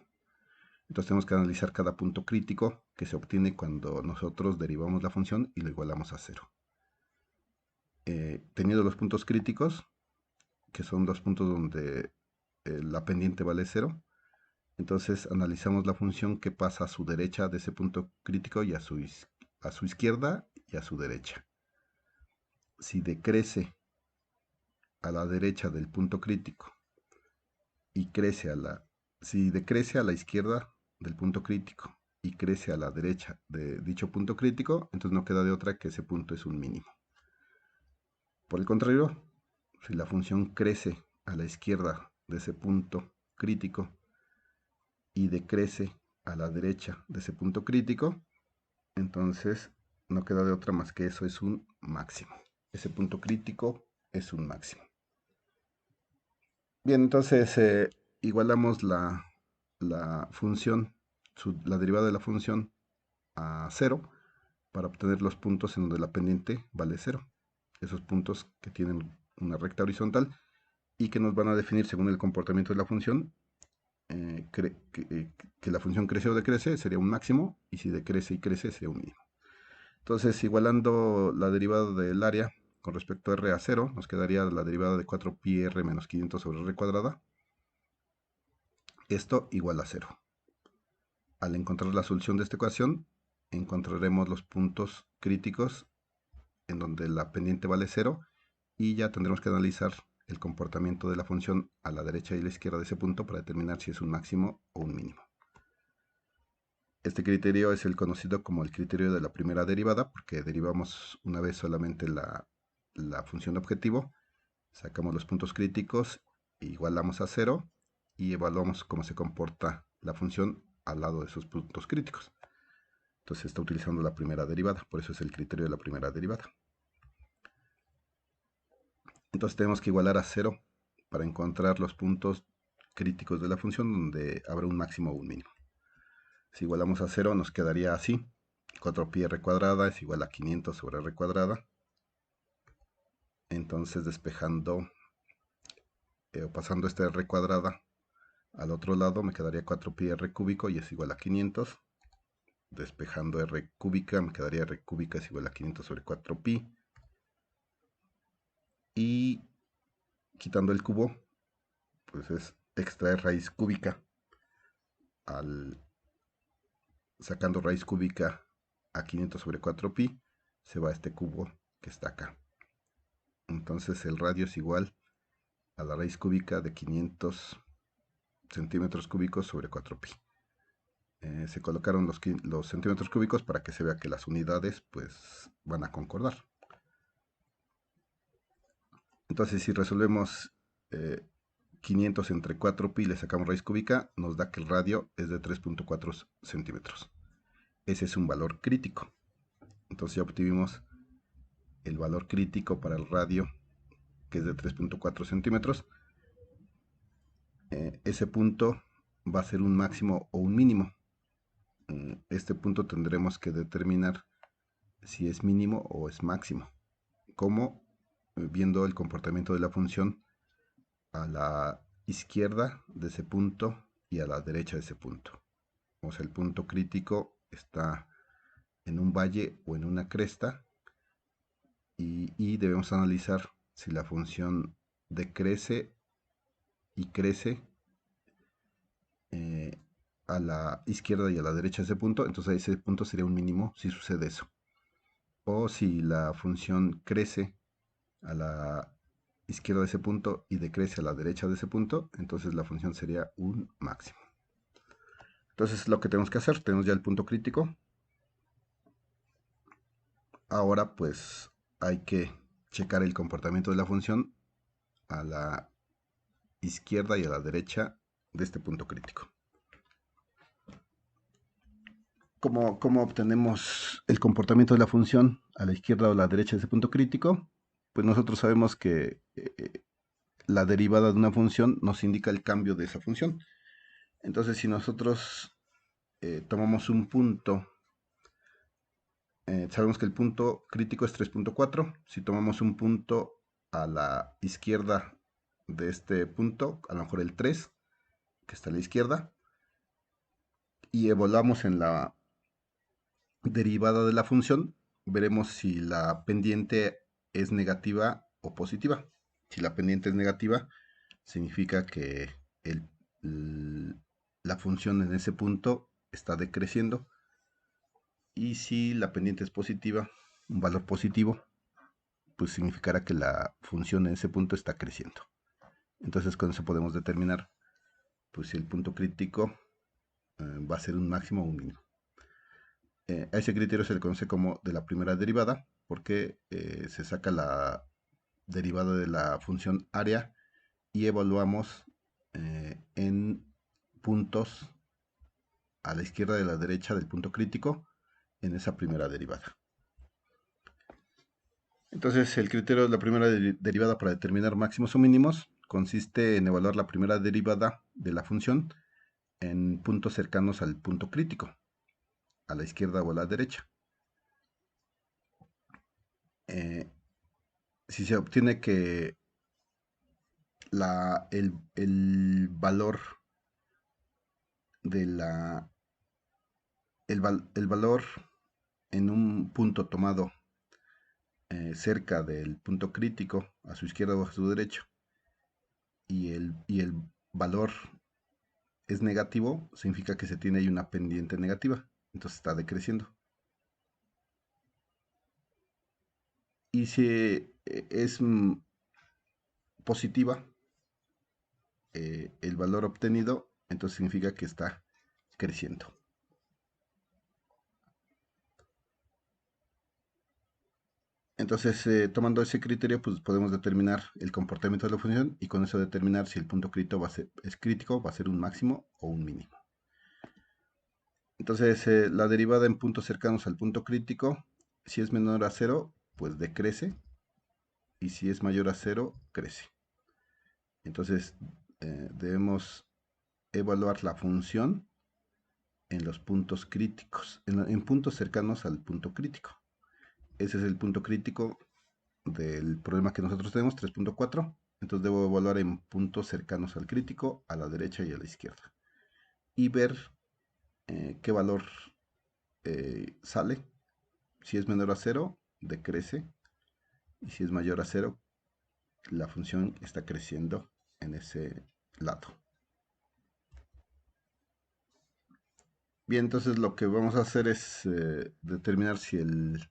Entonces tenemos que analizar cada punto crítico que se obtiene cuando nosotros derivamos la función y lo igualamos a 0. Teniendo los puntos críticos, que son los puntos donde la pendiente vale 0, entonces analizamos la función que pasa a su derecha de ese punto crítico y a su izquierda y a su derecha. Si decrece a la derecha del punto crítico y si decrece a la izquierda del punto crítico y crece a la derecha de dicho punto crítico, entonces no queda de otra que ese punto es un mínimo. Por el contrario, si la función crece a la izquierda de ese punto crítico y decrece a la derecha de ese punto crítico, entonces no queda de otra más que eso es un máximo. ese punto crítico es un máximo. Bien, entonces igualamos la función, la derivada de la función a 0 para obtener los puntos en donde la pendiente vale 0. Esos puntos que tienen una recta horizontal y que nos van a definir según el comportamiento de la función que la función crece o decrece sería un máximo y si decrece y crece sería un mínimo. Entonces, igualando la derivada del área con respecto a r a 0, nos quedaría la derivada de 4pi r menos 500 sobre r cuadrada. Esto igual a 0. Al encontrar la solución de esta ecuación, encontraremos los puntos críticos en donde la pendiente vale 0 y ya tendremos que analizar el comportamiento de la función a la derecha y a la izquierda de ese punto para determinar si es un máximo o un mínimo. Este criterio es el conocido como el criterio de la primera derivada porque derivamos una vez solamente la función objetivo, sacamos los puntos críticos, igualamos a 0 y evaluamos cómo se comporta la función al lado de esos puntos críticos. Entonces está utilizando la primera derivada, por eso es el criterio de la primera derivada. Entonces tenemos que igualar a 0 para encontrar los puntos críticos de la función donde habrá un máximo o un mínimo. Si igualamos a 0 nos quedaría así. 4pi r cuadrada es igual a 500 sobre r cuadrada. Entonces despejando o pasando esta r cuadrada al otro lado me quedaría 4pi r cúbico y es igual a 500. Despejando r cúbica me quedaría r cúbica es igual a 500 sobre 4pi. Y quitando el cubo, pues es extraer raíz cúbica. Al sacando raíz cúbica a 500 sobre 4pi, se va este cubo que está acá. Entonces el radio es igual a la raíz cúbica de 500 centímetros cúbicos sobre 4pi. Se colocaron los centímetros cúbicos para que se vea que las unidades pues van a concordar. Entonces si resolvemos 500 entre 4pi, le sacamos raíz cúbica, nos da que el radio es de 3.4 centímetros. Ese es un valor crítico. Entonces ya obtuvimos el valor crítico para el radio, que es de 3.4 centímetros. Ese punto va a ser un máximo o un mínimo. Este punto tendremos que determinar si es mínimo o es máximo. Como viendo el comportamiento de la función a la izquierda de ese punto y a la derecha de ese punto. O sea, el punto crítico está en un valle o en una cresta y debemos analizar si la función decrece y crece a la izquierda y a la derecha de ese punto, entonces ese punto sería un mínimo si sucede eso. O si la función crece a la izquierda de ese punto y decrece a la derecha de ese punto, entonces la función sería un máximo. Entonces lo que tenemos que hacer, tenemos ya el punto crítico. Ahora pues hay que checar el comportamiento de la función a la izquierda y a la derecha de este punto crítico. ¿Cómo obtenemos el comportamiento de la función a la izquierda o a la derecha de ese punto crítico? Pues nosotros sabemos que la derivada de una función nos indica el cambio de esa función. Entonces, si nosotros tomamos un punto, sabemos que el punto crítico es 3.4. Si tomamos un punto a la izquierda de este punto, a lo mejor el 3, que está a la izquierda, y evaluamos en la derivada de la función, veremos si la pendiente es negativa o positiva. Si la pendiente es negativa, significa que la función en ese punto está decreciendo. Y si la pendiente es positiva, un valor positivo, pues significará que la función en ese punto está creciendo. Entonces con eso podemos determinar pues, si el punto crítico va a ser un máximo o un mínimo. A ese criterio se le conoce como de la primera derivada, porque se saca la derivada de la función área y evaluamos en puntos a la izquierda y a la derecha del punto crítico en esa primera derivada. Entonces, el criterio de la primera derivada para determinar máximos o mínimos consiste en evaluar la primera derivada de la función en puntos cercanos al punto crítico, a la izquierda o a la derecha. Eh, si se obtiene que el valor de el valor en un punto tomado cerca del punto crítico, a su izquierda o a su derecha, y el valor es negativo, significa que se tiene ahí una pendiente negativa, entonces está decreciendo. Y si es positiva el valor obtenido, entonces significa que está creciendo. Entonces, tomando ese criterio, pues podemos determinar el comportamiento de la función y con eso determinar si el punto crítico es crítico, va a ser un máximo o un mínimo. Entonces, la derivada en puntos cercanos al punto crítico, si es menor a cero, pues decrece, y si es mayor a cero, crece. Entonces, debemos evaluar la función en los puntos críticos, en puntos cercanos al punto crítico. Ese es el punto crítico del problema que nosotros tenemos, 3.4. Entonces debo evaluar en puntos cercanos al crítico, a la derecha y a la izquierda. Y ver qué valor sale. Si es menor a cero, decrece. Y si es mayor a cero, la función está creciendo en ese lado. Bien, entonces lo que vamos a hacer es determinar si el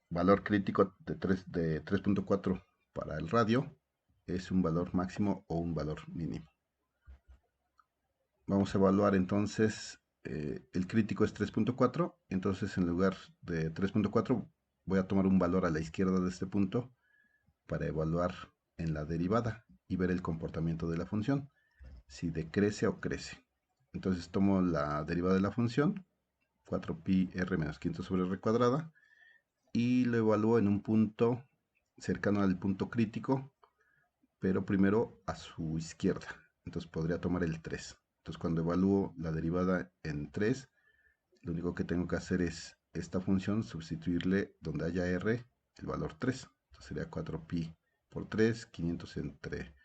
valor crítico de 3.4 para el radio es un valor máximo o un valor mínimo. Vamos a evaluar entonces, el crítico es 3.4, entonces en lugar de 3.4 voy a tomar un valor a la izquierda de este punto para evaluar en la derivada y ver el comportamiento de la función, si decrece o crece. Entonces tomo la derivada de la función, 4pi r menos 500 sobre r cuadrada, y lo evalúo en un punto cercano al punto crítico, pero primero a su izquierda. Entonces podría tomar el 3. Entonces cuando evalúo la derivada en 3, lo único que tengo que hacer es esta función, sustituirle donde haya r el valor 3. Entonces sería 4pi por 3, 500 entre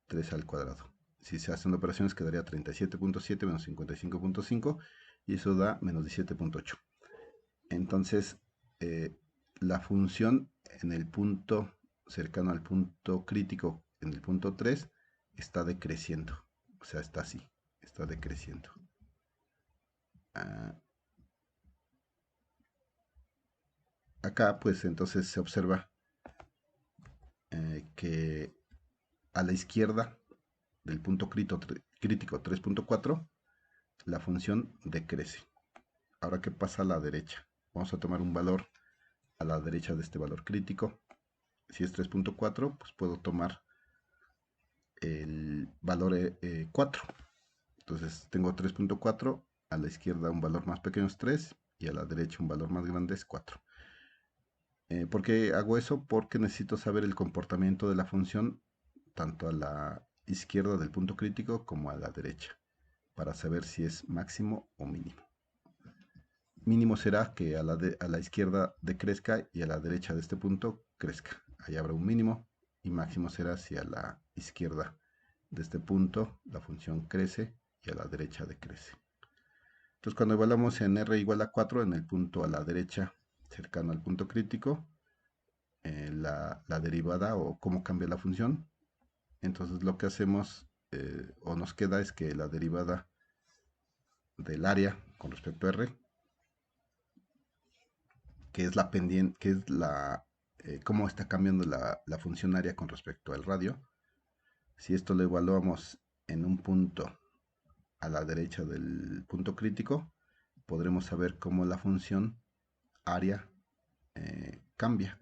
3 al cuadrado. Si se hacen operaciones quedaría 37.7 menos 55.5 y eso da menos 17.8. Entonces, eh, la función en el punto cercano al punto crítico, en el punto 3, está decreciendo. O sea, está así, está decreciendo. Ah, acá, pues entonces se observa que a la izquierda del punto crítico 3.4, la función decrece. Ahora, ¿qué pasa a la derecha? Vamos a tomar un valor a la derecha de este valor crítico. Si es 3.4, pues puedo tomar el valor 4. Entonces tengo 3.4, a la izquierda un valor más pequeño es 3 y a la derecha un valor más grande es 4. ¿Por qué hago eso? Porque necesito saber el comportamiento de la función tanto a la izquierda del punto crítico como a la derecha, para saber si es máximo o mínimo. Mínimo será que a la izquierda decrezca y a la derecha de este punto crezca. Ahí habrá un mínimo. Y máximo será si a la izquierda de este punto la función crece y a la derecha decrece. Entonces cuando evaluamos en r igual a 4 en el punto a la derecha cercano al punto crítico, la derivada o cómo cambia la función, entonces lo que hacemos o nos queda es que la derivada del área con respecto a r, que es la pendiente, que es cómo está cambiando la función área con respecto al radio. Si esto lo evaluamos en un punto a la derecha del punto crítico, podremos saber cómo la función área cambia.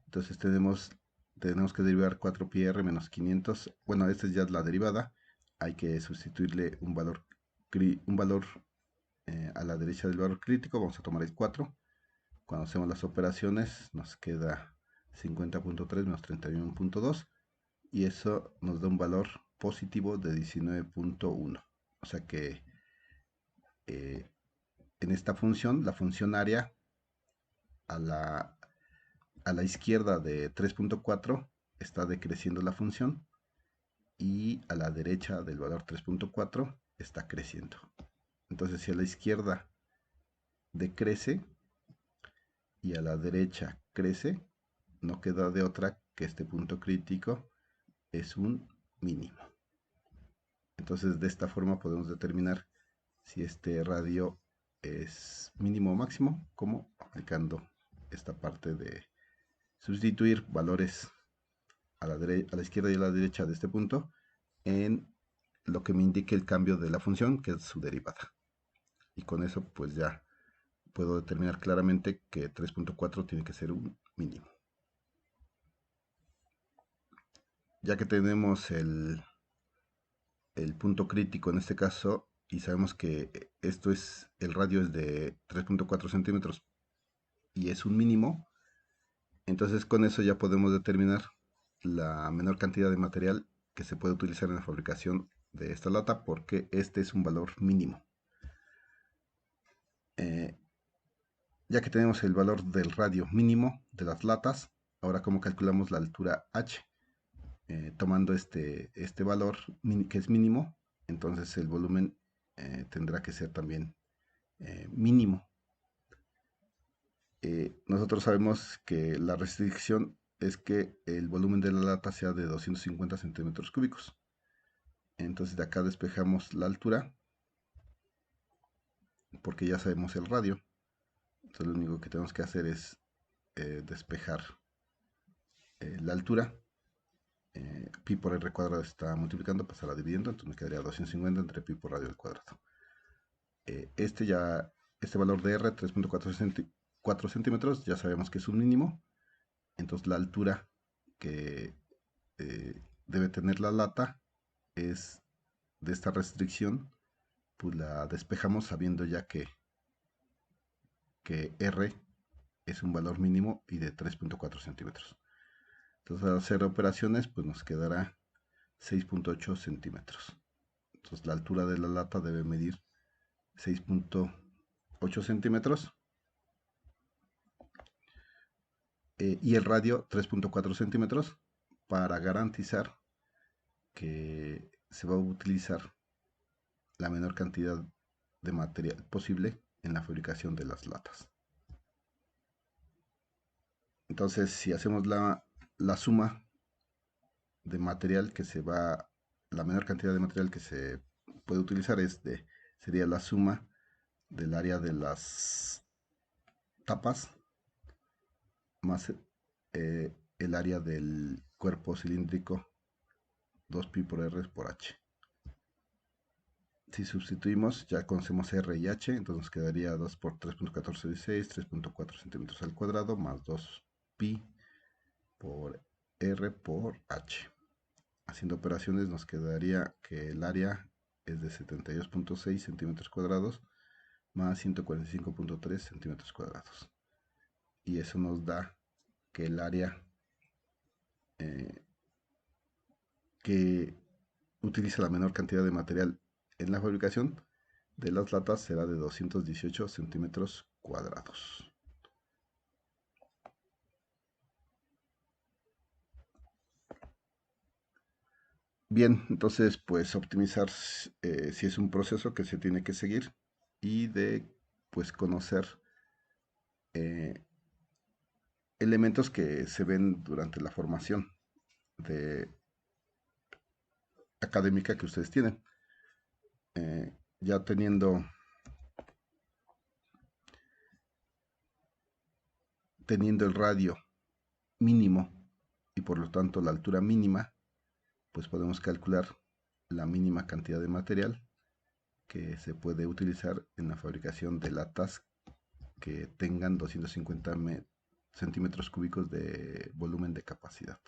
Entonces tenemos que derivar 4pi r menos 500. Bueno, esta es ya la derivada. Hay que sustituirle un valor a la derecha del valor crítico. Vamos a tomar el 4. Cuando hacemos las operaciones nos queda 50.3 menos 31.2 y eso nos da un valor positivo de 19.1. O sea que eh, en esta función, la función área a la izquierda de 3.4 está decreciendo la función y a la derecha del valor 3.4 está creciendo. Entonces si a la izquierda decrece y a la derecha crece, no queda de otra que este punto crítico es un mínimo. Entonces de esta forma podemos determinar si este radio es mínimo o máximo, como aplicando esta parte de sustituir valores a la izquierda y a la derecha de este punto en lo que me indique el cambio de la función, que es su derivada. Y con eso pues ya puedo determinar claramente que 3.4 tiene que ser un mínimo. Ya que tenemos el punto crítico en este caso y sabemos que el radio es de 3.4 centímetros y es un mínimo, entonces con eso ya podemos determinar la menor cantidad de material que se puede utilizar en la fabricación de esta lata, porque este es un valor mínimo. Ya que tenemos el valor del radio mínimo de las latas, ahora cómo calculamos la altura h. Tomando este valor que es mínimo, entonces el volumen tendrá que ser también mínimo. Nosotros sabemos que la restricción es que el volumen de la lata sea de 250 centímetros cúbicos. Entonces de acá despejamos la altura, porque ya sabemos el radio. Entonces lo único que tenemos que hacer es despejar la altura. Pi por r cuadrado está multiplicando, pasará dividiendo, entonces me quedaría 250 entre pi por radio al cuadrado. Este valor de r, 3.4 centímetros, ya sabemos que es un mínimo. Entonces la altura que debe tener la lata es de esta restricción, pues la despejamos sabiendo ya que r es un valor mínimo y de 3.4 centímetros. Entonces al hacer operaciones pues nos quedará 6.8 centímetros. Entonces la altura de la lata debe medir 6.8 centímetros y el radio 3.4 centímetros, para garantizar que se va a utilizar la menor cantidad de material posible en la fabricación de las latas. Entonces si hacemos la suma de material que se va, la menor cantidad de material que se puede utilizar sería la suma del área de las tapas más el área del cuerpo cilíndrico 2pi por r por h. Si sustituimos, ya conocemos r y h, entonces nos quedaría 2 por 3.1416, 3.4 centímetros al cuadrado, más 2pi por r por h. Haciendo operaciones nos quedaría que el área es de 72.6 centímetros cuadrados más 145.3 centímetros cuadrados. Y eso nos da que el área que utiliza la menor cantidad de material en la fabricación de las latas será de 218 centímetros cuadrados. Bien, entonces pues optimizar si es un proceso que se tiene que seguir y de pues conocer eh, elementos que se ven durante la formación de académica que ustedes tienen. Ya teniendo el radio mínimo y por lo tanto la altura mínima, pues podemos calcular la mínima cantidad de material que se puede utilizar en la fabricación de latas que tengan 250 centímetros cúbicos de volumen de capacidad.